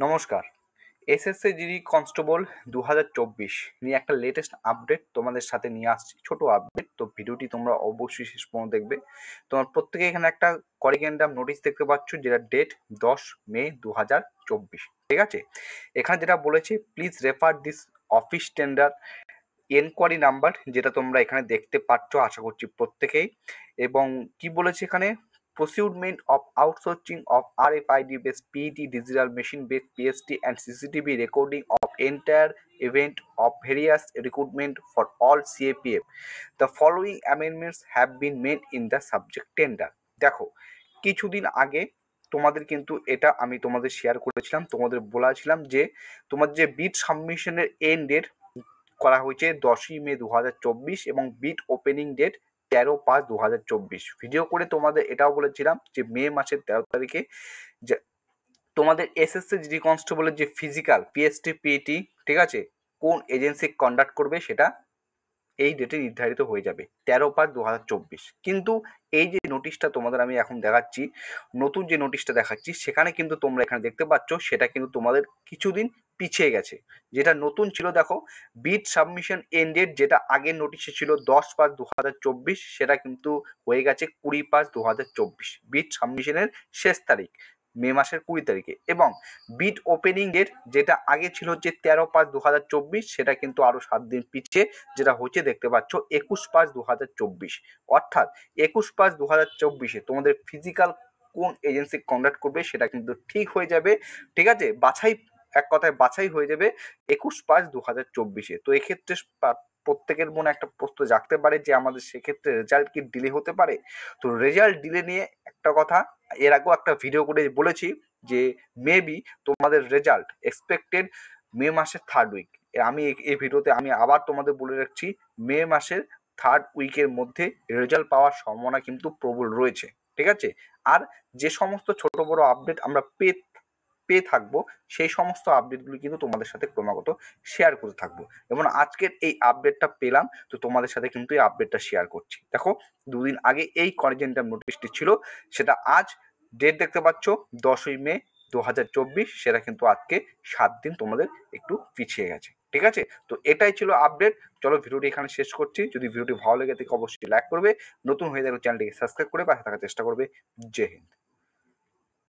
নমস্কার। SSC GD constable 2024 নিয়ে একটা লেটেস্ট আপডেট তোমাদের সাথে নিয়ে আসছি। ছোট আপডেট। তো ভিডিওটি তোমরা অবশ্যই শেষ পর্যন্ত দেখবে। তোমার প্রত্যেকে এখানে একটা করিগেন্ডাম নোটিশ দেখতে পাচ্ছ, যেটা ডেট 10 মে 2024। ঠিক আছে? এখানে যেটা বলেছে, please refer this office tender enquiry number, যেটা তোমরা এখানে দেখতে পাচ্ছ আশা করছি প্রত্যেকেই। এবং কি বলেছে এখানে, procurement of outsourcing of RFID based PET digital machine based PST and CCTV recording of entire event of various recruitment for all CAPF. The following amendments have been made in the subject tender. দেখো, কিছুদিন আগে তোমাদের কিন্তু এটা আমি তোমাদের share করেছিলাম, তোমাদের বলেছিলাম যে তোমার যে বিড সাবমিশনের এন্ড ডেট করা হয়েছে 10ই মে 2024 এবং বিড ওপেনিং ডেট 13/5/2024। ভিডিও করে তোমাদের এটাও বলেছিলাম যে মে মাসের 13 তারিখে যে তোমাদের এসএসসি জিডি কনস্টেবলের যে ফিজিক্যাল পিএসটি পিইটি, ঠিক আছে, কোন এজেন্সি কন্ডাক্ট করবে সেটা এই ডেটে নির্ধারিত হয়ে যাবে 13/5/2024। কিন্তু এই যে নোটিশটা তোমাদের আমি এখন দেখাচ্ছি, নতুন যে নোটিশটা দেখাচ্ছি, সেখানে কিন্তু তোমরা এখানে দেখতে পাচ্ছ সেটা কিন্তু তোমাদের কিছুদিন পিছিয়ে গেছে। যেটা নতুন ছিল, দেখো, বিড সাবমিশন এন্ড ডেট যেটা আগের নোটিশে ছিল 10/5/2024, সেটা কিন্তু হয়ে গেছে 20/5/2024। বিড সাবমিশনের শেষ তারিখ মে মাসের 20 তারিখে। এবং বিড ওপেনিং ডেট যেটা আগে ছিল হচ্ছে 13/5/2024, সেটা কিন্তু আরো 7 দিন পিছিয়ে, যেটা হচ্ছে দেখতে পাচ্ছ 21/5/2024। অর্থাৎ 21/5/2024 তোমাদের ফিজিক্যাল কোন এজেন্সি কন্ডাক্ট করবে সেটা কিন্তু ঠিক হয়ে যাবে। ঠিক আছে, বাছাই, এক কথায় বাছাই হয়ে যাবে 21/5/2024। তো এক্ষেত্রে প্রত্যেকের মনে একটা প্রশ্ন জাগতে পারে যে আমাদের সেক্ষেত্রে রেজাল্ট কি ডিলে হতে পারে। তো রেজাল্ট ডিলে নিয়ে একটা কথা এর আগেও একটা ভিডিও করে বলেছি যে মেবি তোমাদের রেজাল্ট এক্সপেক্টেড মে মাসের 3rd উইক। আমি এই ভিডিওতে আমি আবার তোমাদের বলে রাখছি, মে মাসের 3rd উইকের মধ্যে রেজাল্ট পাওয়ার সম্ভাবনা কিন্তু প্রবল রয়েছে। ঠিক আছে? আর যে সমস্ত ছোট বড় আপডেট আমরা পেয়ে থাকবো, সেই সমস্ত আপডেটগুলি কিন্তু তোমাদের সাথে ক্রমাগত শেয়ার করতে থাকবো। এবং আজকের এই আপডেটটা পেলাম, তো তোমাদের সাথে কিন্তু এই আপডেটটা শেয়ার করছি। দেখো, দুদিন আগে এই করিগেন্ডাম নোটিশটি ছিল, সেটা আজ ডেট দেখতে পাচ্ছ 10ই মে 2024, সেটা কিন্তু আজকে 7 দিন তোমাদের একটু পিছিয়ে গেছে। ঠিক আছে? তো এটাই ছিল আপডেট। চলো ভিডিওটি এখানে শেষ করছি। যদি ভিডিওটি ভালো লেগে থাকে অবশ্যই লাইক করবে, নতুন হয়ে থাকলে চ্যানেলটিকে সাবস্ক্রাইব করে পাশে থাকার চেষ্টা করবে। জয় হিন্দ।